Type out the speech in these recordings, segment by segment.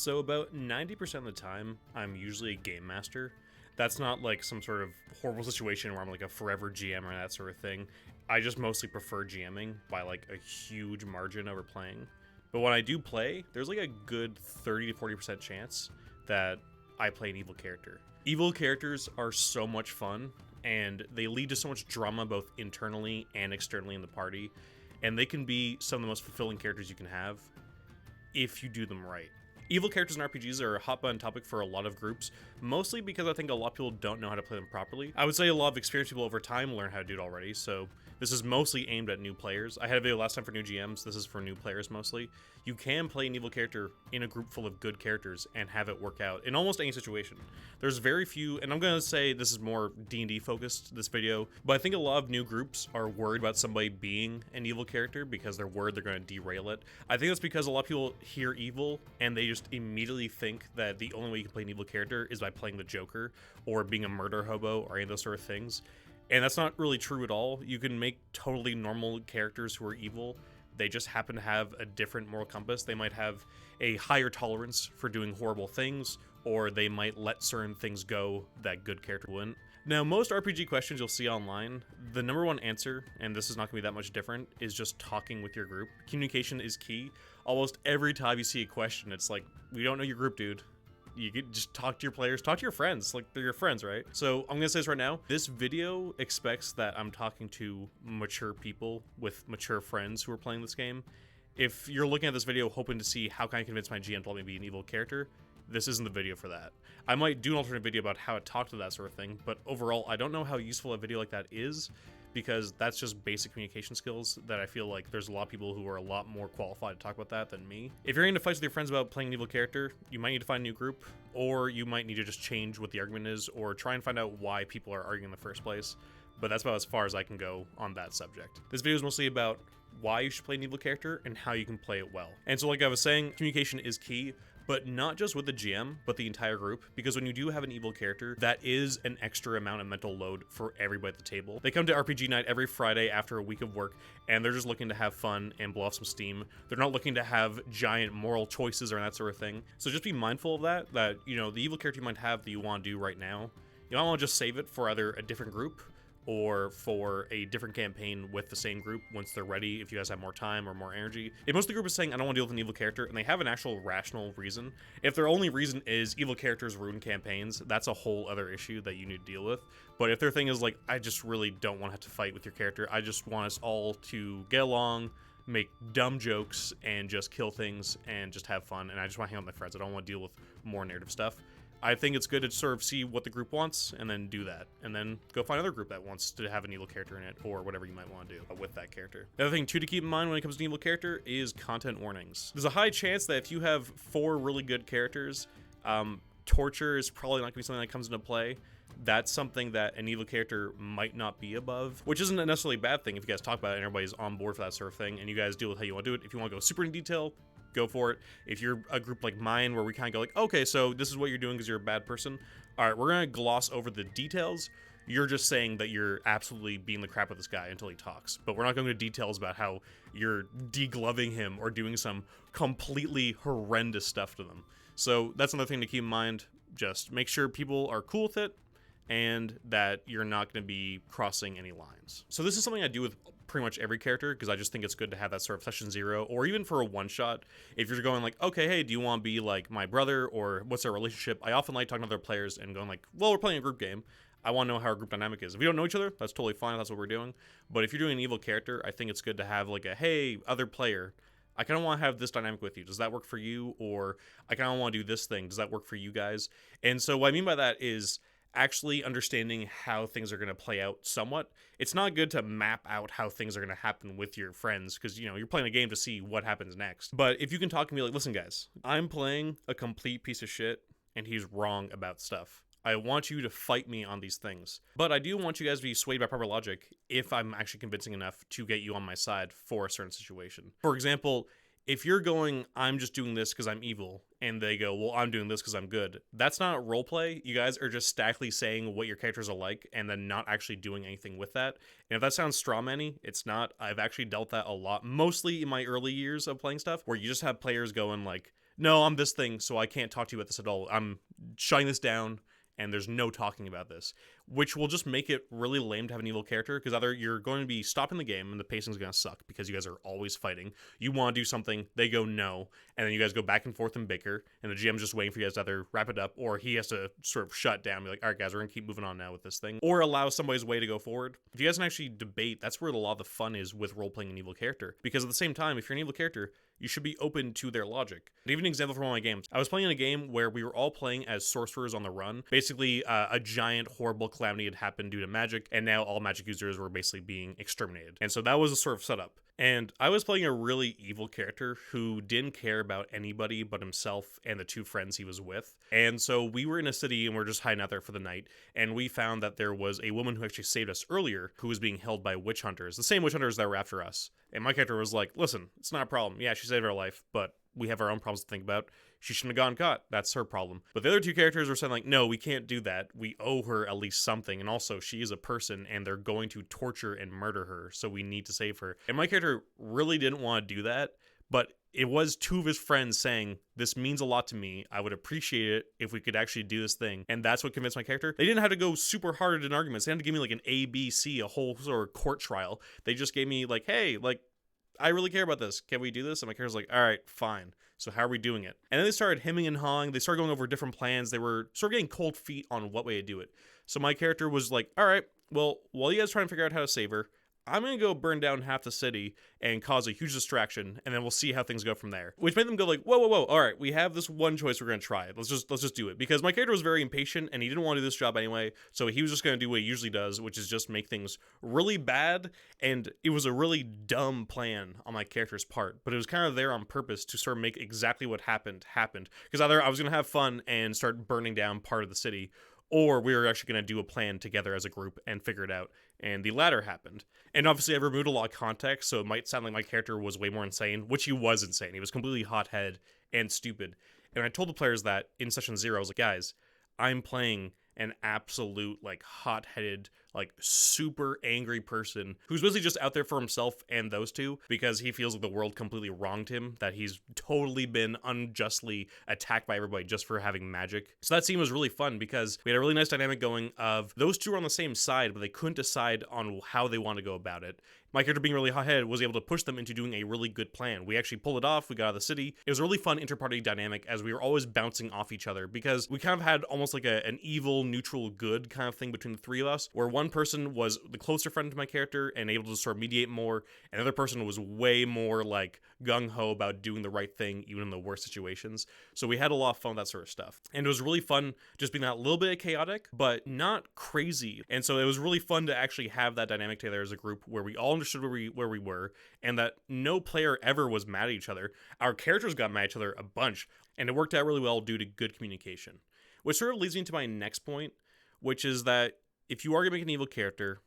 So about 90% of the time, I'm usually a game master. That's not like some sort of horrible situation where I'm like a forever GM or that sort of thing. I just mostly prefer GMing by like a huge margin over playing. But when I do play, there's like a good 30 to 40% chance that I play an evil character. Evil characters are so much fun, and they lead to so much drama both internally and externally in the party, and they can be some of the most fulfilling characters you can have if you do them right. Evil characters in RPGs are a hot button topic for a lot of groups, mostly because I think a lot of people don't know how to play them properly. I would say a lot of experienced people over time learn how to do it already, so this is mostly aimed at new players. I had a video last time for new GMs, this is for new players mostly. You can play an evil character in a group full of good characters and have it work out in almost any situation. There's very few, and I'm going to say this is more D&D focused, this video, but I think a lot of new groups are worried about somebody being an evil character because they're worried they're going to derail it. I think that's because a lot of people hear evil and they just immediately think that the only way you can play an evil character is by playing the Joker or being a murder hobo or any of those sort of things. And that's not really true at all. You can make totally normal characters who are evil. They just happen to have a different moral compass. They might have a higher tolerance for doing horrible things, or they might let certain things go that good character wouldn't. Now, most RPG questions you'll see online, the number one answer, and this is not going to be that much different, is just talking with your group. Communication is key. Almost every time you see a question, it's like, we don't know your group, dude. You could just talk to your players, talk to your friends, like they're your friends, right? So I'm gonna say this right now, this video expects that I'm talking to mature people with mature friends who are playing this game. If you're looking at this video hoping to see how can I convince my GM to let me be an evil character, this isn't the video for that. I might do an alternate video about how to talk to that sort of thing, but overall, I don't know how useful a video like that is, because that's just basic communication skills that I feel like there's a lot of people who are a lot more qualified to talk about that than me. If you're into fights with your friends about playing an evil character, you might need to find a new group, or you might need to just change what the argument is, or try and find out why people are arguing in the first place. But that's about as far as I can go on that subject. This video is mostly about why you should play an evil character and how you can play it well. And so like I was saying, communication is key, but not just with the GM, but the entire group, because when you do have an evil character, that is an extra amount of mental load for everybody at the table. They come to RPG night every Friday after a week of work, and they're just looking to have fun and blow off some steam. They're not looking to have giant moral choices or that sort of thing. So just be mindful of that, you know, the evil character you might have that you want to do right now, you don't want to just save it for either a different group or for a different campaign with the same group once they're ready, if you guys have more time or more energy. If most of the group is saying, I don't want to deal with an evil character, and they have an actual rational reason, if their only reason is evil characters ruin campaigns, that's a whole other issue that you need to deal with. But if their thing is like, I just really don't want to have to fight with your character, I just want us all to get along, make dumb jokes, and just kill things, and just have fun, and I just want to hang out with my friends, I don't want to deal with more narrative stuff, I think it's good to sort of see what the group wants and then do that, and then go find another group that wants to have an evil character in it or whatever you might want to do with that character. The other thing too to keep in mind when it comes to an evil character is content warnings. There's a high chance that if you have 4 really good characters, torture is probably not going to be something that comes into play. That's something that an evil character might not be above, which isn't necessarily a bad thing if you guys talk about it and everybody's on board for that sort of thing and you guys deal with how you want to do it. If you want to go super in detail, go for it. If you're a group like mine where we kind of go like, okay, so this is what you're doing because you're a bad person, all right, we're gonna gloss over the details. You're just saying that you're absolutely beating the crap out of this guy until he talks, but we're not going to details about how you're degloving him or doing some completely horrendous stuff to them. So that's another thing to keep in mind. Just make sure people are cool with it and that you're not going to be crossing any lines. So this is something I do with pretty much every character because I just think it's good to have that sort of session 0, or even for a one-shot. If you're going like, okay, hey, do you want to be like my brother, or what's our relationship? I often like talking to other players and going like, well, we're playing a group game. I want to know how our group dynamic is. If we don't know each other, that's totally fine. That's what we're doing. But if you're doing an evil character, I think it's good to have like a, hey, other player, I kind of want to have this dynamic with you. Does that work for you? Or I kind of want to do this thing. Does that work for you guys? And so what I mean by that is actually understanding how things are going to play out somewhat. It's not good to map out how things are going to happen with your friends because, you know, you're playing a game to see what happens next. But if you can talk to me like, listen, guys, I'm playing a complete piece of shit and he's wrong about stuff. I want you to fight me on these things. But I do want you guys to be swayed by proper logic if I'm actually convincing enough to get you on my side for a certain situation. For example, if you're going, I'm just doing this because I'm evil, and they go, well, I'm doing this because I'm good, that's not roleplay. You guys are just statically saying what your characters are like and then not actually doing anything with that. And if that sounds strawman-y, it's not. I've actually dealt that a lot, mostly in my early years of playing stuff, where you just have players going like, no, I'm this thing, so I can't talk to you about this at all. I'm shutting this down, and there's no talking about this, which will just make it really lame to have an evil character, because either you're going to be stopping the game and the pacing's going to suck because you guys are always fighting. You want to do something, they go no, and then you guys go back and forth and bicker, and the GM's just waiting for you guys to either wrap it up, or he has to sort of shut down and be like, all right, guys, we're going to keep moving on now with this thing, or allow somebody's way to go forward. If you guys can actually debate, that's where a lot of the fun is with role-playing an evil character, because at the same time, if you're an evil character, you should be open to their logic. I'll give you an example from one of my games. I was playing in a game where we were all playing as sorcerers on the run. Basically, a giant, horrible calamity had happened due to magic, and now all magic users were basically being exterminated. And so that was a sort of setup. And I was playing a really evil character who didn't care about anybody but himself and the two friends he was with. And so we were in a city and we're just hiding out there for the night. And we found that there was a woman who actually saved us earlier who was being held by witch hunters, the same witch hunters that were after us. And my character was like, listen, it's not a problem. Yeah, she saved our life, but we have our own problems to think about. She shouldn't have gotten caught. That's her problem. But the other two characters were saying like, no, we can't do that. We owe her at least something. And also she is a person and they're going to torture and murder her. So we need to save her. And my character really didn't want to do that. But it was two of his friends saying, this means a lot to me. I would appreciate it if we could actually do this thing. And that's what convinced my character. They didn't have to go super hard in arguments. They had to give me like an A, B, C, a whole sort of court trial. They just gave me like, hey, like, I really care about this. Can we do this? And my character's like, all right, fine. So how are we doing it? And then they started hemming and hawing. They started going over different plans. They were sort of getting cold feet on what way to do it. So my character was like, all right, well, while you guys try to figure out how to save her, I'm going to go burn down half the city and cause a huge distraction, and then we'll see how things go from there. Which made them go like, whoa, whoa, whoa, all right, we have this one choice we're going to try. Let's just do it. Because my character was very impatient, and he didn't want to do this job anyway, so he was just going to do what he usually does, which is just make things really bad, and it was a really dumb plan on my character's part, but it was kind of there on purpose to sort of make exactly what happened. Because either I was going to have fun and start burning down part of the city, or we were actually going to do a plan together as a group and figure it out. And the latter happened. And obviously I removed a lot of context, so it might sound like my character was way more insane, which he was insane. He was completely hot-headed and stupid. And I told the players that in session 0, I was like, guys, I'm playing an absolute, like, hot-headed, like, super angry person who's basically just out there for himself and those two because he feels like the world completely wronged him, that he's totally been unjustly attacked by everybody just for having magic. So that scene was really fun because we had a really nice dynamic going of those two were on the same side, but they couldn't decide on how they want to go about it. My character, being really hot-headed, was able to push them into doing a really good plan. We actually pulled it off. We got out of the city. It was a really fun inter-party dynamic as we were always bouncing off each other because we kind of had almost like an evil, neutral, good kind of thing between the three of us, where one person was the closer friend to my character and able to sort of mediate more, and the other person was way more like gung-ho about doing the right thing even in the worst situations. So we had a lot of fun with that sort of stuff. And it was really fun just being that little bit chaotic, but not crazy. And so it was really fun to actually have that dynamic together as a group where we all understood where we were, and that no player ever was mad at each other. Our characters got mad at each other a bunch, and it worked out really well due to good communication. Which sort of leads me to my next point, which is that if you are going to make an evil character,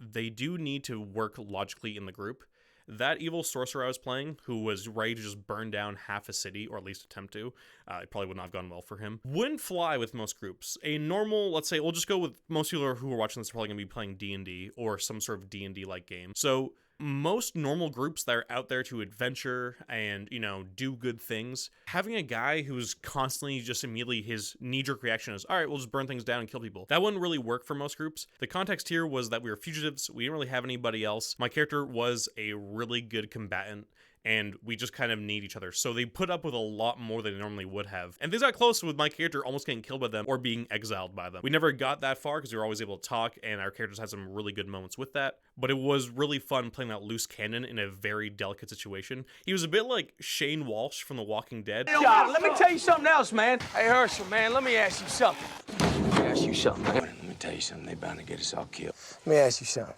they do need to work logically in the group. That evil sorcerer I was playing, who was ready to just burn down half a city, or at least attempt to, it probably would not have gone well for him, wouldn't fly with most groups. A normal, let's say, we'll just go with most people who are watching this are probably going to be playing D&D, or some sort of D&D-like game. So most normal groups that are out there to adventure and, you know, do good things, having a guy who's constantly just immediately his knee-jerk reaction is, all right, we'll just burn things down and kill people. That wouldn't really work for most groups. The context here was that we were fugitives. We didn't really have anybody else. My character was a really good combatant, and we just kind of need each other. So they put up with a lot more than they normally would have. And things got close with my character almost getting killed by them or being exiled by them. We never got that far because we were always able to talk, and our characters had some really good moments with that. But it was really fun playing that loose cannon in a very delicate situation. He was a bit like Shane Walsh from The Walking Dead. John, let me tell you something else, man. Hey, Herschel, man, let me ask you something. Let me tell you something. They bound to get us all killed. Let me ask you something.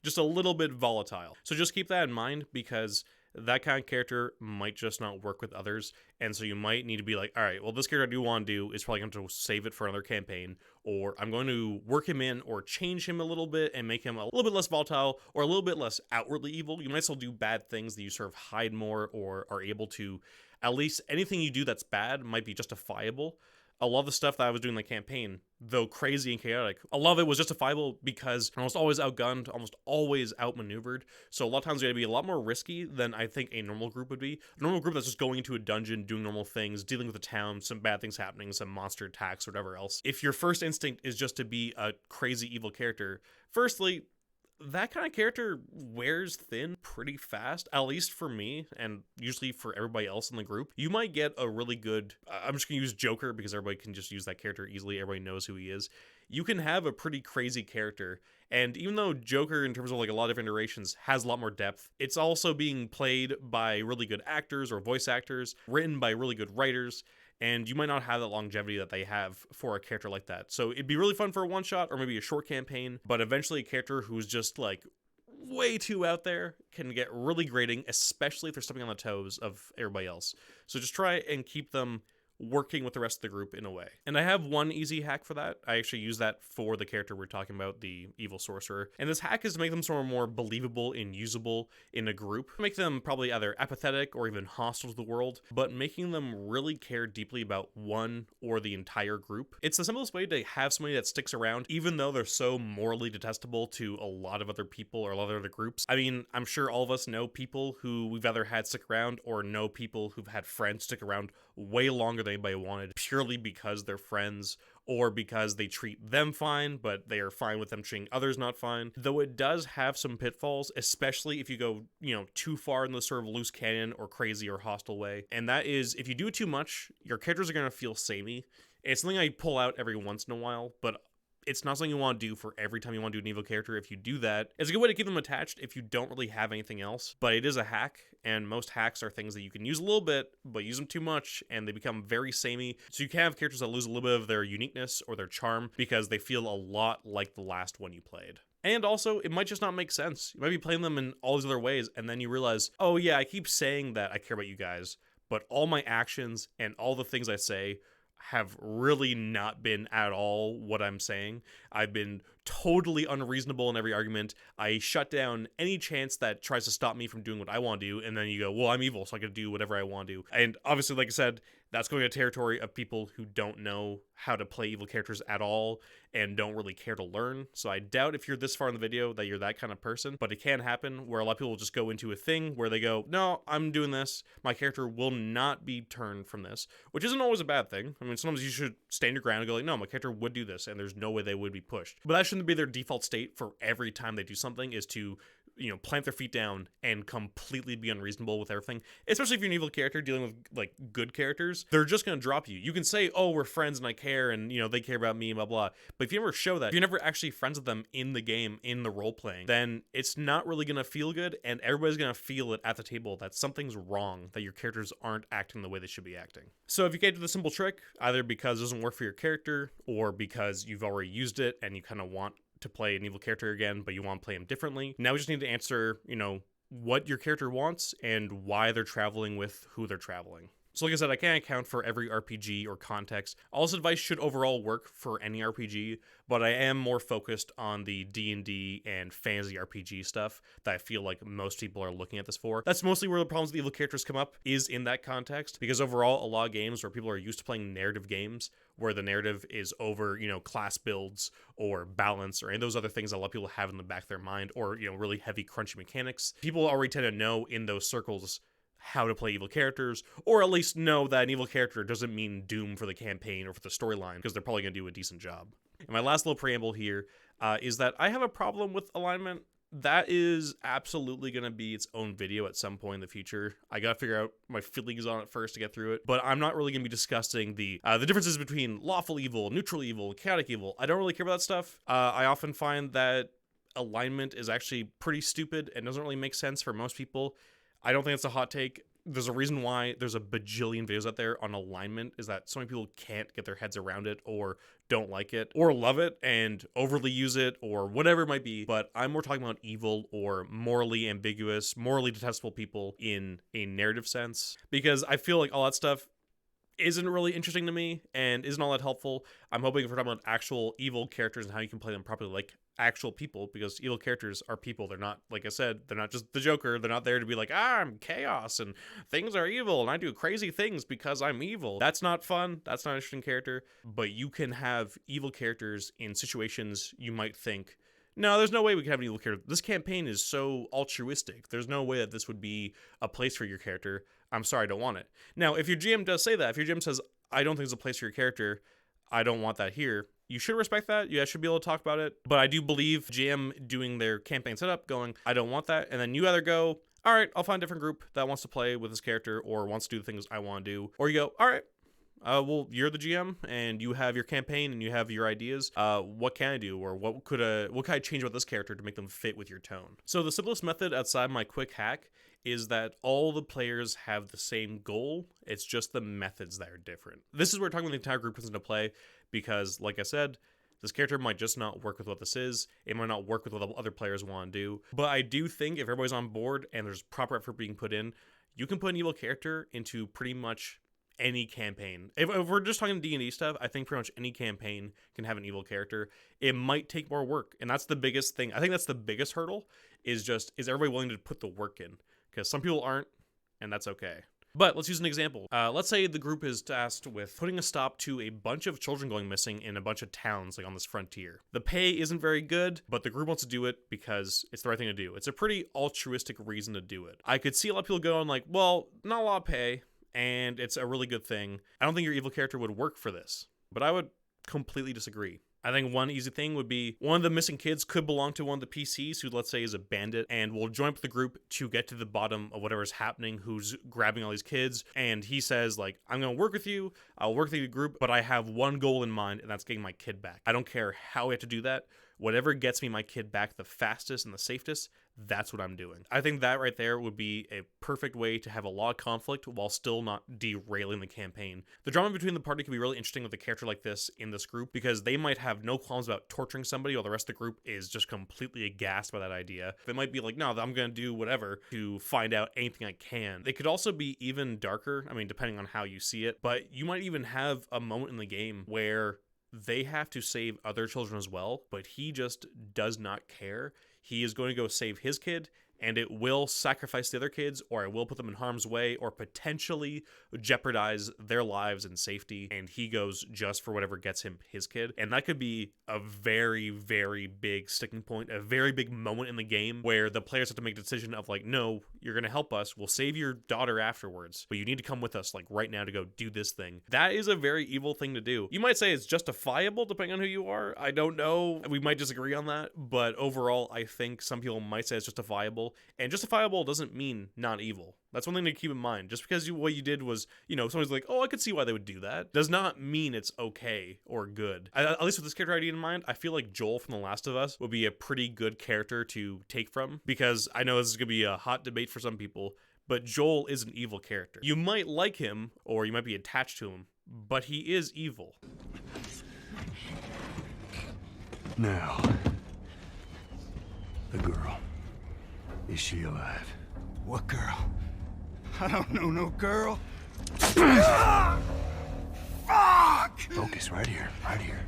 Just a little bit volatile. So just keep that in mind because that kind of character might just not work with others. And so you might need to be like, all right, well, this character I do want to do is probably going to save it for another campaign, or I'm going to work him in or change him a little bit and make him a little bit less volatile or a little bit less outwardly evil. You might still do bad things that you sort of hide more or are able to, at least anything you do that's bad might be justifiable. a lot of the stuff that I was doing in the campaign, though crazy and chaotic, a lot of it was justifiable because I'm almost always outgunned, almost always outmaneuvered. So a lot of times it'd be a lot more risky than I think a normal group would be. A normal group that's just going into a dungeon, doing normal things, dealing with the town, some bad things happening, some monster attacks, or whatever else. If your first instinct is just to be a crazy evil character, firstly, that kind of character wears thin pretty fast, at least for me, and usually for everybody else in the group. You might get a really good, I'm just gonna use Joker because everybody can just use that character easily, everybody knows who he is. You can have a pretty crazy character, and even though Joker, in terms of like a lot of different iterations, has a lot more depth, it's also being played by really good actors or voice actors, written by really good writers, and you might not have that longevity that they have for a character like that. So it'd be really fun for a one-shot or maybe a short campaign, but eventually a character who's just like way too out there can get really grating, especially if they're stepping on the toes of everybody else. So just try and keep them working with the rest of the group in a way. And I have one easy hack for that. I actually use that for the character we're talking about, the evil sorcerer. And this hack is to make them sort of more believable and usable in a group. Make them probably either apathetic or even hostile to the world, but making them really care deeply about one or the entire group. It's the simplest way to have somebody that sticks around, even though they're so morally detestable to a lot of other people or a lot of other groups. I mean, I'm sure all of us know people who we've either had stick around or know people who've had friends stick around way longer than anybody wanted, purely because they're friends or because they treat them fine, but they are fine with them treating others not fine. Though it does have some pitfalls, especially if you go, too far in the sort of loose cannon or crazy or hostile way. And that is, if you do it too much, your characters are going to feel samey. It's something I pull out every once in a while, but it's not something you want to do for every time you want to do an evil character. If you do that, it's a good way to keep them attached if you don't really have anything else. But it is a hack, and most hacks are things that you can use a little bit, but use them too much, and they become very samey. So you can have characters that lose a little bit of their uniqueness or their charm because they feel a lot like the last one you played. And also, it might just not make sense. You might be playing them in all these other ways, and then you realize, oh yeah, I keep saying that I care about you guys, but all my actions and all the things I say have really not been at all what I'm saying. I've been totally unreasonable in every argument. I shut down any chance that tries to stop me from doing what I want to do, and then you go, well, I'm evil, so I can do whatever I want to. And obviously, like I said, that's going to territory of people who don't know how to play evil characters at all and don't really care to learn. So I doubt if you're this far in the video that you're that kind of person, but it can happen where a lot of people will just go into a thing where they go, no, I'm doing this. My character will not be turned from this, which isn't always a bad thing. I mean, sometimes you should stand your ground and go like, no, my character would do this, and there's no way they would be pushed. But that shouldn't be their default state for every time they do something, is to plant their feet down and completely be unreasonable with everything. Especially if you're an evil character dealing with like good characters, they're just gonna drop you. You can say, oh, we're friends and I care, and they care about me, blah blah. But if you never show that, if you're never actually friends with them in the game, in the role playing, then it's not really gonna feel good, and everybody's gonna feel it at the table that something's wrong, that your characters aren't acting the way they should be acting. So if you can't do the simple trick, either because it doesn't work for your character or because you've already used it and you kind of want to play an evil character again, but you want to play him differently, now we just need to answer, what your character wants and why they're traveling with who they're traveling. So like I said, I can't account for every RPG or context. All this advice should overall work for any RPG, but I am more focused on the D&D and fantasy RPG stuff that I feel like most people are looking at this for. That's mostly where the problems with evil characters come up, is in that context, because overall, a lot of games where people are used to playing narrative games, where the narrative is over, class builds or balance or any of those other things that a lot of people have in the back of their mind, or, really heavy crunchy mechanics. People already tend to know in those circles how to play evil characters, or at least know that an evil character doesn't mean doom for the campaign or for the storyline, because they're probably going to do a decent job. And my last little preamble here is that I have a problem with alignment. That is absolutely going to be its own video at some point in the future. I got to figure out my feelings on it first to get through it, but I'm not really going to be discussing the differences between lawful evil, neutral evil, chaotic evil. I don't really care about that stuff. I often find that alignment is actually pretty stupid and doesn't really make sense for most people. I don't think it's a hot take. There's a reason why there's a bajillion videos out there on alignment, is that so many people can't get their heads around it, or don't like it, or love it and overly use it, or whatever it might be. But I'm more talking about evil or morally ambiguous, morally detestable people in a narrative sense, because I feel like all that stuff isn't really interesting to me and isn't all that helpful. I'm hoping if we're talking about actual evil characters and how you can play them properly, like actual people, because evil characters are people. They're not, like I said, they're not just the Joker. They're not there to be like, I'm chaos and things are evil and I do crazy things because I'm evil. That's not fun. That's not an interesting character. But you can have evil characters in situations you might think, no, there's no way we can have an evil character. This campaign is so altruistic. There's no way that this would be a place for your character. I'm sorry, I don't want it. Now, if your GM does say that, if your GM says, I don't think there's a place for your character, I don't want that here, you should respect that. You guys should be able to talk about it. But I do believe GM doing their campaign setup, going, I don't want that. And then you either go, all right, I'll find a different group that wants to play with this character or wants to do the things I want to do. Or you go, all right, well, you're the GM and you have your campaign and you have your ideas. What can I do? Or what can I change about this character to make them fit with your tone? So the simplest method outside my quick hack is that all the players have the same goal. It's just the methods that are different. This is where talking with the entire group comes into play because, like I said, this character might just not work with what this is. It might not work with what other players want to do. But I do think if everybody's on board and there's proper effort being put in, you can put an evil character into pretty much any campaign. If we're just talking D&D stuff, I think pretty much any campaign can have an evil character. It might take more work, and that's the biggest thing. I think that's the biggest hurdle, is everybody willing to put the work in? Because some people aren't, and that's okay. But let's use an example. Let's say the group is tasked with putting a stop to a bunch of children going missing in a bunch of towns, like on this frontier. The pay isn't very good, but the group wants to do it because it's the right thing to do. It's a pretty altruistic reason to do it. I could see a lot of people going like, well, not a lot of pay, and it's a really good thing. I don't think your evil character would work for this, but I would completely disagree. I think one easy thing would be one of the missing kids could belong to one of the PCs who, let's say, is a bandit and will join up with the group to get to the bottom of whatever's happening, who's grabbing all these kids. And he says, like, I'm going to work with you. I'll work with the group, but I have one goal in mind, and that's getting my kid back. I don't care how we have to do that. Whatever gets me my kid back the fastest and the safest, that's what I'm doing. I think that right there would be a perfect way to have a lot of conflict while still not derailing the campaign. The drama between the party can be really interesting with a character like this in this group, because they might have no qualms about torturing somebody while the rest of the group is just completely aghast by that idea. They might be like, no, I'm going to do whatever to find out anything I can. They could also be even darker, I mean, depending on how you see it, but you might even have a moment in the game where they have to save other children as well, but he just does not care. He is going to go save his kid, and it will sacrifice the other kids, or it will put them in harm's way, or potentially jeopardize their lives and safety, and he goes just for whatever gets him his kid. And that could be a very, very big sticking point, a very big moment in the game where the players have to make a decision of like, no, you're going to help us, we'll save your daughter afterwards, but you need to come with us like right now to go do this thing. That is a very evil thing to do. You might say it's justifiable depending on who you are. I don't know. We might disagree on that, but overall, I think some people might say it's justifiable. And justifiable doesn't mean not evil. That's one thing to keep in mind. Just because what you did was, someone's like, oh, I could see why they would do that, does not mean it's okay or good. At least with this character idea in mind, I feel like Joel from The Last of Us would be a pretty good character to take from, because I know this is going to be a hot debate for some people, but Joel is an evil character. You might like him, or you might be attached to him, but he is evil. Now, the girl. Is she alive? What girl? I don't know no girl. Fuck! Focus right here, right here.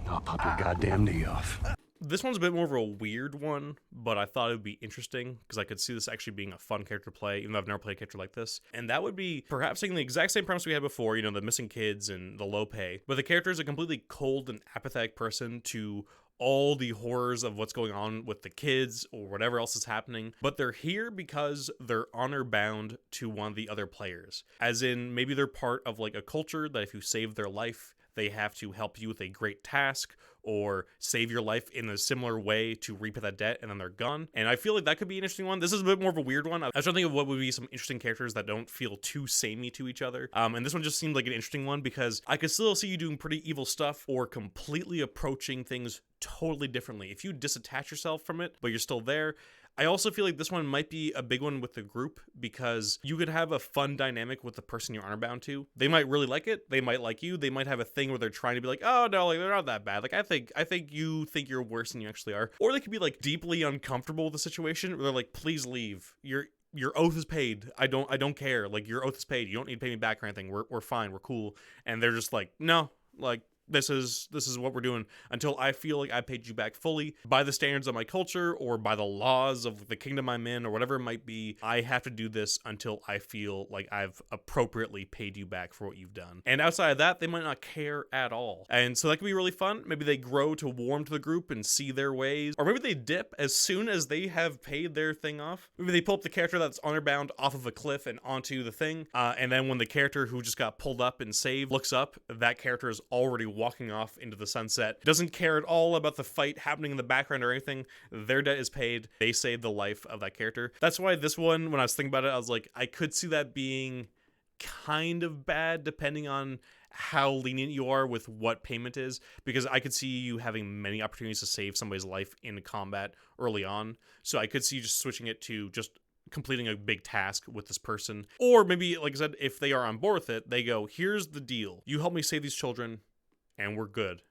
I'll pop your goddamn knee off. This one's a bit more of a weird one, but I thought it would be interesting because I could see this actually being a fun character to play, even though I've never played a character like this. And that would be perhaps taking the exact same premise we had before, the missing kids and the low pay, but the character is a completely cold and apathetic person to all the horrors of what's going on with the kids or whatever else is happening, but they're here because they're honor bound to one of the other players. As in, maybe they're part of like a culture that if you save their life, they have to help you with a great task or save your life in a similar way to repay that debt, and then they're gone. And I feel like that could be an interesting one. This is a bit more of a weird one. I was trying to think of what would be some interesting characters that don't feel too samey to each other. And this one just seemed like an interesting one because I could still see you doing pretty evil stuff or completely approaching things totally differently. If you disattach yourself from it, but you're still there. I also feel like this one might be a big one with the group because you could have a fun dynamic with the person you're honor bound to. They might really like it. They might like you. They might have a thing where they're trying to be like, oh no, like they're not that bad. Like I think you think you're worse than you actually are. Or they could be like deeply uncomfortable with the situation where they're like, please leave. Your oath is paid. I don't care. Like your oath is paid. You don't need to pay me back or anything. We're fine. We're cool. And they're just like, no, like this is what we're doing until I feel like I paid you back fully by the standards of my culture or by the laws of the kingdom I'm in or whatever it might be. I have to do this until I feel like I've appropriately paid you back for what you've done. And outside of that, they might not care at all. And so that could be really fun. Maybe they grow to warm to the group and see their ways, or maybe they dip as soon as they have paid their thing off. Maybe they pull up the character that's honor bound off of a cliff and onto the thing, and then when the character who just got pulled up and saved looks up, that character is already walking off into the sunset, doesn't care at all about the fight happening in the background or anything. Their debt is paid. They saved the life of that character. That's why this one, when I was thinking about it, I was like, I could see that being kind of bad depending on how lenient you are with what payment is, because I could see you having many opportunities to save somebody's life in combat early on. So I could see you just switching it to just completing a big task with this person. Or maybe, like I said, if they are on board with it, they go, here's the deal. You help me save these children and we're good.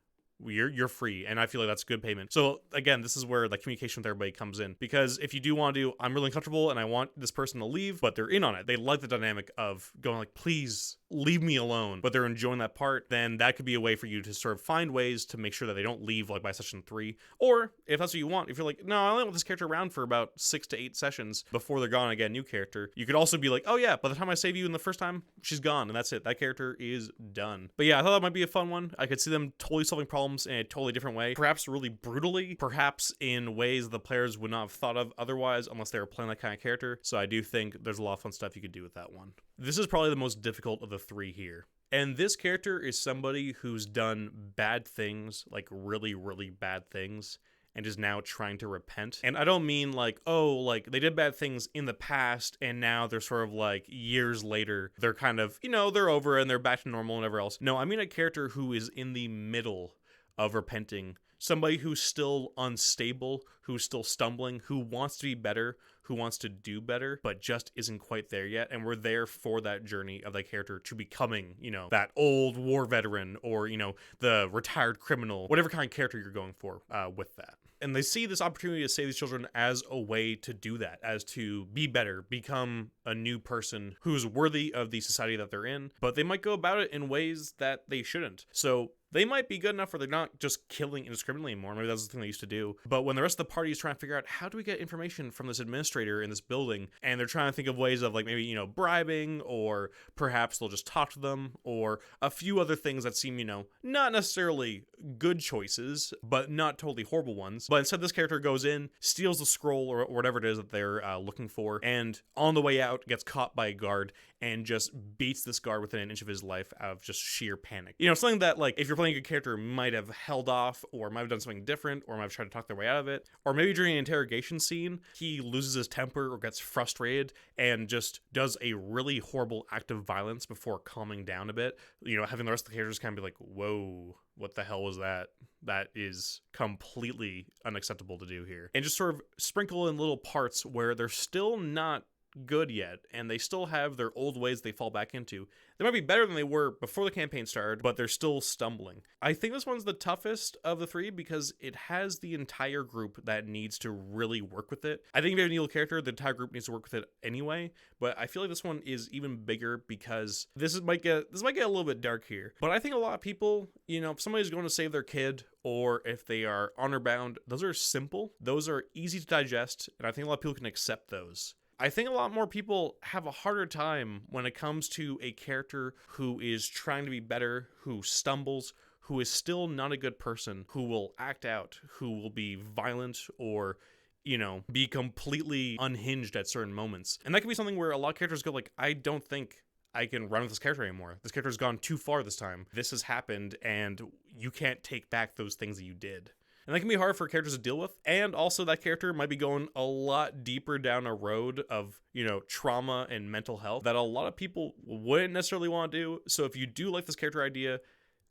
You're free, and I feel like that's good payment. So again, this is where the communication with everybody comes in, because if you do want to do, I'm really uncomfortable and I want this person to leave, but they're in on it, they like the dynamic of going like, please leave me alone, but they're enjoying that part, then that could be a way for you to sort of find ways to make sure that they don't leave like by session 3. Or if that's what you want, if you're like, no, I only want this character around for about 6 to 8 sessions before they're gone and I get a new character, you could also be like, oh yeah, by the time I save you in the first time, she's gone, and that's it, that character is done. But yeah, I thought that might be a fun one. I could see them totally solving problems in a totally different way, perhaps really brutally, perhaps in ways the players would not have thought of otherwise unless they were playing that kind of character. So I do think there's a lot of fun stuff you could do with that one. This is probably the most difficult of the 3 here. And this character is somebody who's done bad things, like really, really bad things, and is now trying to repent. And I don't mean like, oh, like they did bad things in the past and now they're sort of like years later, they're kind of, you know, they're over and they're back to normal and whatever else. No, I mean a character who is in the middle of repenting. Somebody who's still unstable, who's still stumbling, who wants to be better, who wants to do better, but just isn't quite there yet. And we're there for that journey of that character to becoming, you know, that old war veteran or, you know, the retired criminal, whatever kind of character you're going for with that. And they see this opportunity to save these children as a way to do that, as to be better, become a new person who's worthy of the society that they're in, but they might go about it in ways that they shouldn't. So they might be good enough where they're not just killing indiscriminately anymore. Maybe that's the thing they used to do. But when the rest of the party is trying to figure out how do we get information from this administrator in this building, and they're trying to think of ways of like maybe, you know, bribing, or perhaps they'll just talk to them, or a few other things that seem, you know, not necessarily good choices, but not totally horrible ones. But instead this character goes in, steals the scroll or whatever it is that they're looking for, and on the way out gets caught by a guard and just beats this guard within an inch of his life out of just sheer panic. You know, something that, like, if you're playing a good character, might have held off, or might have done something different, or might have tried to talk their way out of it. Or maybe during an interrogation scene, he loses his temper or gets frustrated and just does a really horrible act of violence before calming down a bit. You know, having the rest of the characters kind of be like, whoa, what the hell was that? That is completely unacceptable to do here. And just sort of sprinkle in little parts where they're still not good yet, and they still have their old ways they fall back into. They might be better than they were before the campaign started, but they're still stumbling. I think this one's the toughest of the 3 because it has the entire group that needs to really work with it. I think if you have an evil character, the entire group needs to work with it anyway, but I feel like this one is even bigger because this might get a little bit dark here. But I think a lot of people, you know, if somebody's going to save their kid, or if they are honor bound, those are simple, those are easy to digest, and I think a lot of people can accept those. I think a lot more people have a harder time when it comes to a character who is trying to be better, who stumbles, who is still not a good person, who will act out, who will be violent or, you know, be completely unhinged at certain moments. And that can be something where a lot of characters go like, I don't think I can run with this character anymore. This character's gone too far this time. This has happened and you can't take back those things that you did. And that can be hard for characters to deal with. And also that character might be going a lot deeper down a road of, you know, trauma and mental health that a lot of people wouldn't necessarily want to do. So if you do like this character idea,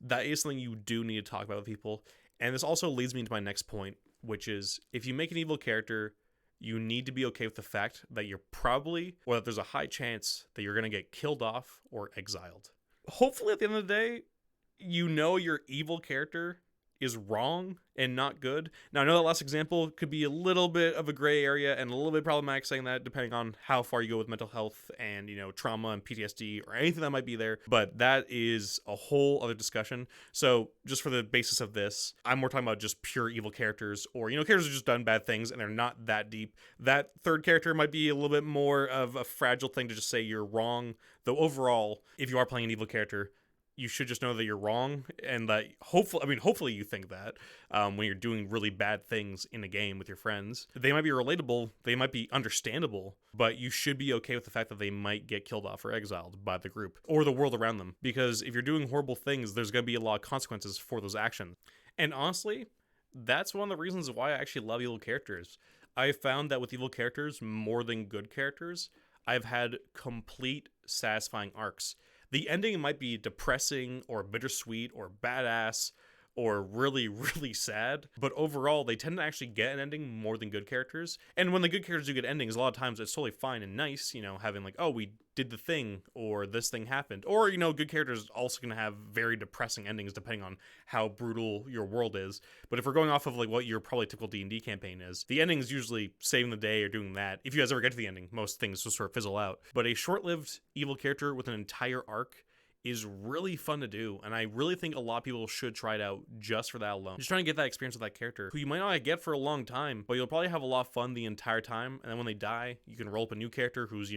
that is something you do need to talk about with people. And this also leads me into my next point, which is if you make an evil character, you need to be okay with the fact that you're probably, or that there's a high chance that you're going to get killed off or exiled. Hopefully at the end of the day, you know your evil character is wrong and not good. Now, I know that last example could be a little bit of a gray area and a little bit problematic saying that, depending on how far you go with mental health and, trauma and PTSD or anything that might be there, but that is a whole other discussion. So just for the basis of this, I'm more talking about just pure evil characters, or, characters who just done bad things and they're not that deep. That third character might be a little bit more of a fragile thing to just say you're wrong, though overall, if you are playing an evil character, you should just know that you're wrong, and that hopefully you think that when you're doing really bad things in a game with your friends. They might be relatable, they might be understandable, but you should be okay with the fact that they might get killed off or exiled by the group or the world around them, because if you're doing horrible things, there's going to be a lot of consequences for those actions. And honestly, that's one of the reasons why I actually love evil characters. I've found that with evil characters, more than good characters, I've had complete satisfying arcs. The ending might be depressing or bittersweet or badass or really, really sad, but overall, they tend to actually get an ending more than good characters. And when the good characters do get endings, a lot of times it's totally fine and nice, having like, oh, we did the thing, or this thing happened. Or, good characters also going to have very depressing endings depending on how brutal your world is. But if we're going off of like what your probably typical D&D campaign is, the ending is usually saving the day or doing that. If you guys ever get to the ending, most things just sort of fizzle out. But a short-lived evil character with an entire arc is really fun to do, and I really think a lot of people should try it out just for that alone. Just trying to get that experience with that character, who you might not get for a long time, but you'll probably have a lot of fun the entire time, and then when they die, you can roll up a new character who's,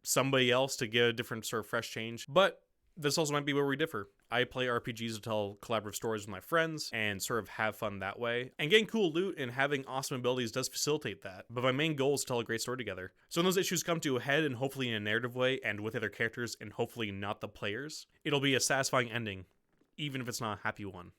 somebody else to get a different sort of fresh change. But this also might be where we differ. I play RPGs to tell collaborative stories with my friends and sort of have fun that way. And getting cool loot and having awesome abilities does facilitate that. But my main goal is to tell a great story together. So when those issues come to a head, and hopefully in a narrative way and with other characters and hopefully not the players, it'll be a satisfying ending, even if it's not a happy one.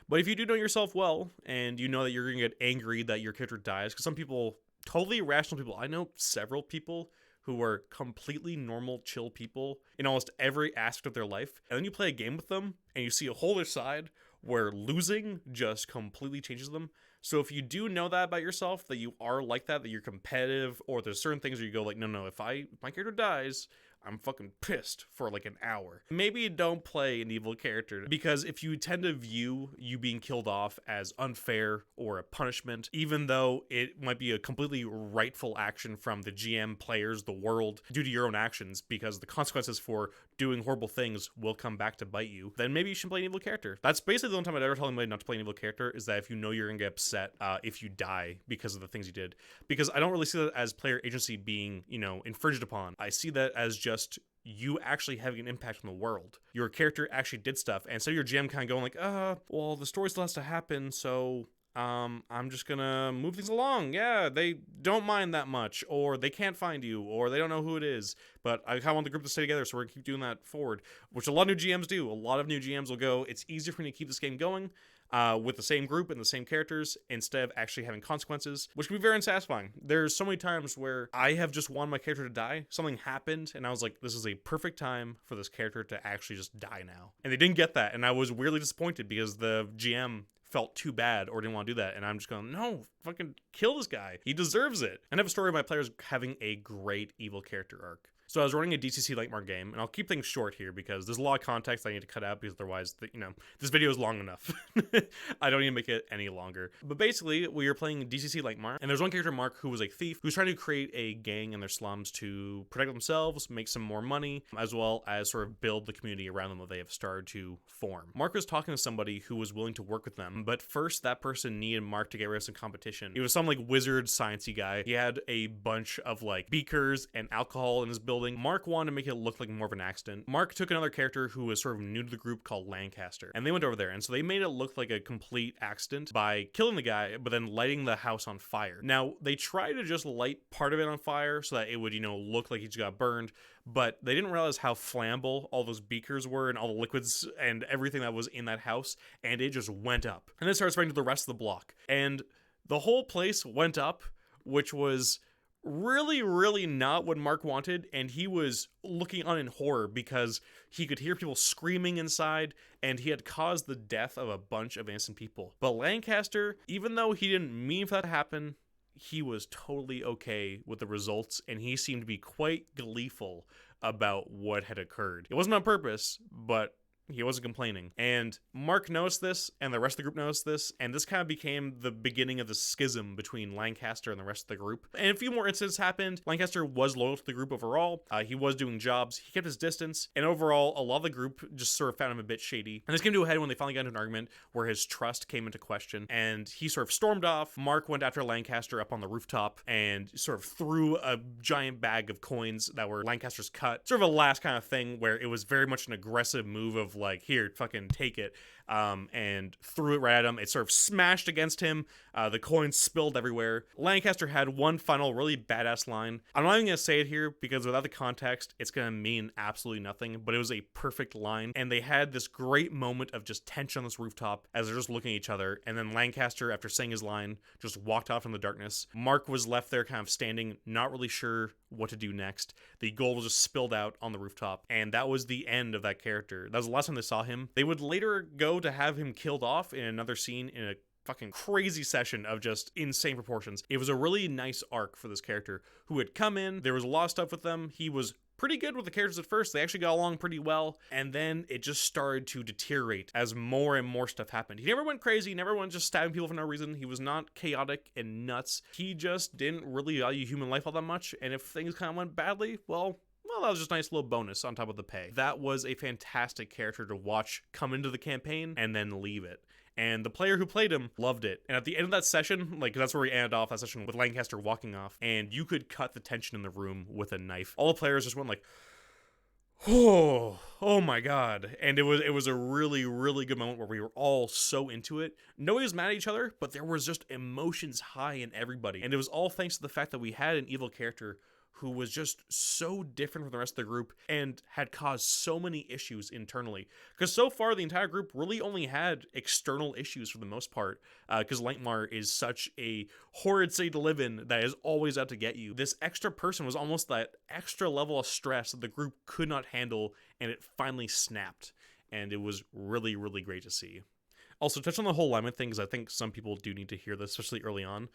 But if you do know yourself well, and you know that you're going to get angry that your character dies, because some people, totally irrational people, I know several people who are completely normal, chill people in almost every aspect of their life. And then you play a game with them, and you see a whole other side where losing just completely changes them. So if you do know that about yourself, that you are like that you're competitive, or there's certain things where you go like, no, if my character dies, I'm fucking pissed for like an hour. Maybe don't play an evil character, because if you tend to view you being killed off as unfair or a punishment, even though it might be a completely rightful action from the GM, players, the world, due to your own actions, because the consequences for doing horrible things will come back to bite you, then maybe you shouldn't play an evil character. That's basically the only time I'd ever tell anybody not to play an evil character, is that if you know you're gonna get upset if you die because of the things you did. Because I don't really see that as player agency being, infringed upon. I see that as just you actually having an impact on the world. Your character actually did stuff, and so your GM kind of going like, well, the story still has to happen, so I'm just gonna move things along. Yeah, they don't mind that much, or they can't find you, or they don't know who it is, but I kind of want the group to stay together, so we're gonna keep doing that forward, which a lot of new GMs do. A lot of new GMs will go, it's easier for me to keep this game going with the same group and the same characters, instead of actually having consequences, which can be very unsatisfying. There's so many times where I have just wanted my character to die, something happened, and I was like, this is a perfect time for this character to actually just die now. And they didn't get that, and I was weirdly disappointed, because the GM felt too bad or didn't want to do that, and I'm just going, no, fucking kill this guy, he deserves it. And I have a story of my players having a great evil character arc. So I was running a DCC Lightmark game, and I'll keep things short here because there's a lot of context I need to cut out, because otherwise, this video is long enough. I don't need to make it any longer. But basically, we were playing DCC Lightmark, and there's one character, Mark, who was a thief, who's trying to create a gang in their slums to protect themselves, make some more money, as well as sort of build the community around them that they have started to form. Mark was talking to somebody who was willing to work with them, but first that person needed Mark to get rid of some competition. It was some like wizard sciencey guy. He had a bunch of like beakers and alcohol in his building. Mark wanted to make it look like more of an accident. Mark took another character who was sort of new to the group called Lancaster, and they went over there, and so they made it look like a complete accident by killing the guy, but then lighting the house on fire. Now, they tried to just light part of it on fire so that it would, look like he just got burned, but they didn't realize how flammable all those beakers were and all the liquids and everything that was in that house, and it just went up. And then started spreading to the rest of the block, and the whole place went up, which was really, really not what Mark wanted, and he was looking on in horror because he could hear people screaming inside, and he had caused the death of a bunch of innocent people. But Lancaster, even though he didn't mean for that to happen, he was totally okay with the results, and he seemed to be quite gleeful about what had occurred. It wasn't on purpose, but He wasn't complaining. And Mark noticed this, and the rest of the group noticed this, and this kind of became the beginning of the schism between Lancaster and the rest of the group. And a few more incidents happened. Lancaster was loyal to the group overall. He was doing jobs. He kept his distance. And overall, a lot of the group just sort of found him a bit shady. And this came to a head when they finally got into an argument where his trust came into question. And he sort of stormed off. Mark went after Lancaster up on the rooftop and sort of threw a giant bag of coins that were Lancaster's cut. Sort of a last kind of thing where it was very much an aggressive move of like, here, fucking take it. And threw it right at him. It sort of smashed against him. The coins spilled everywhere. Lancaster had one final really badass line. I'm not even going to say it here because without the context, it's going to mean absolutely nothing, but it was a perfect line. And they had this great moment of just tension on this rooftop as they're just looking at each other. And then Lancaster, after saying his line, just walked off in the darkness. Mark was left there kind of standing, not really sure what to do next. The gold was just spilled out on the rooftop. And that was the end of that character. That was the last time they saw him. They would later go to have him killed off in another scene in a fucking crazy session of just insane proportions. It was a really nice arc for this character who had come in. There was a lot of stuff with them. He was pretty good with the characters at first. They actually got along pretty well. And then it just started to deteriorate as more and more stuff happened. He never went crazy. He never went just stabbing people for no reason. He was not chaotic and nuts. He just didn't really value human life all that much. And if things kind of went badly, well, that was just a nice little bonus on top of the pay. That was a fantastic character to watch come into the campaign and then leave it. And the player who played him loved it. And at the end of that session, like, that's where we ended off that session with Lancaster walking off, and you could cut the tension in the room with a knife. All the players just went like, oh my god. And it was a really, really good moment where we were all so into it. Nobody was mad at each other, but there was just emotions high in everybody. And it was all thanks to the fact that we had an evil character who was just so different from the rest of the group and had caused so many issues internally. Because so far, the entire group really only had external issues for the most part, because Lankmar is such a horrid city to live in that is always out to get you. This extra person was almost that extra level of stress that the group could not handle, and it finally snapped. And it was really, really great to see. Also, touch on the whole alignment thing, because I think some people do need to hear this, especially early on.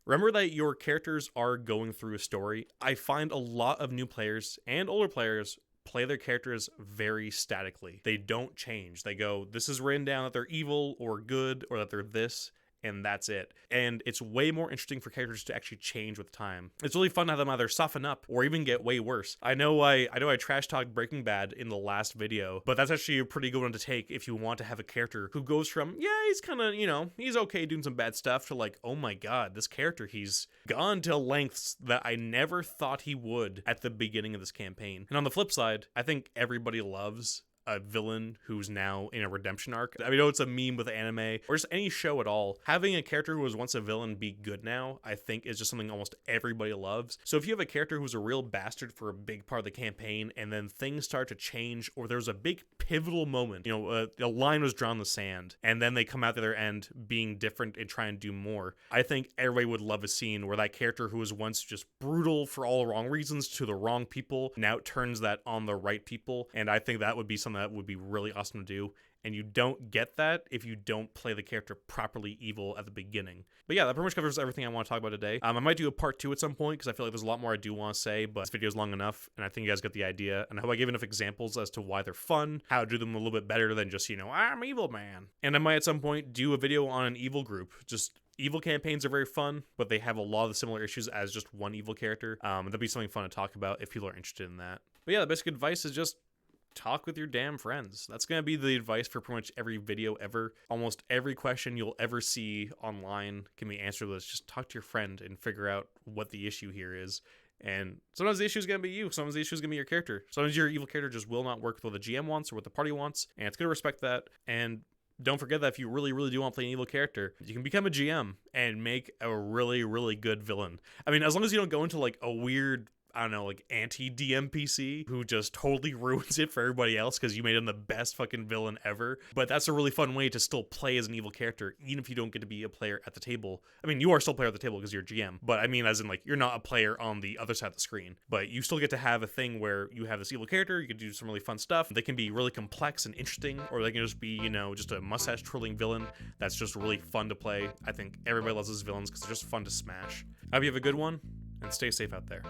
Remember that your characters are going through a story. I find a lot of new players and older players play their characters very statically. They don't change. They go, this is written down that they're evil or good or that they're this, and that's it. And it's way more interesting for characters to actually change with time. It's really fun to have them either soften up or even get way worse. I know I trash talked Breaking Bad in the last video, but that's actually a pretty good one to take if you want to have a character who goes from, yeah, he's kind of, he's okay doing some bad stuff, to like, oh my god, this character, he's gone to lengths that I never thought he would at the beginning of this campaign. And on the flip side, I think everybody loves a villain who's now in a redemption arc. I know it's a meme with anime or just any show at all. Having a character who was once a villain be good now, I think, is just something almost everybody loves. So if you have a character who's a real bastard for a big part of the campaign, and then things start to change, or there's a big pivotal moment, a line was drawn in the sand, and then they come out the other end being different and try and do more, I think everybody would love a scene where that character who was once just brutal for all the wrong reasons to the wrong people now turns that on the right people. And I think that would be something that would be really awesome to do, and you don't get that if you don't play the character properly evil at the beginning. But yeah, that pretty much covers everything I want to talk about today. I might do a part 2 at some point because I feel like there's a lot more I do want to say, but this video is long enough, and I think you guys get the idea, and I hope I gave enough examples as to why they're fun, how to do them a little bit better than just, I'm evil man. And I might at some point do a video on an evil group. Just evil campaigns are very fun, but they have a lot of the similar issues as just one evil character. That'd be something fun to talk about if people are interested in that. But yeah, the basic advice is just talk with your damn friends. That's going to be the advice for pretty much every video ever. Almost every question you'll ever see online can be answered with just talk to your friend and figure out what the issue here is. And sometimes the issue is going to be you. Sometimes the issue is going to be your character. Sometimes your evil character just will not work with what the GM wants or what the party wants. And it's going to respect that. And don't forget that if you really, really do want to play an evil character, you can become a GM and make a really, really good villain. I mean, as long as you don't go into like a weird, I don't know, like anti-DMPC who just totally ruins it for everybody else because you made him the best fucking villain ever. But that's a really fun way to still play as an evil character, even if you don't get to be a player at the table. I mean, you are still a player at the table because you're a GM, but I mean, as in like, you're not a player on the other side of the screen, but you still get to have a thing where you have this evil character, you can do some really fun stuff. They can be really complex and interesting, or they can just be, just a mustache twirling villain that's just really fun to play. I think everybody loves those villains because they're just fun to smash. I hope you have a good one, and stay safe out there.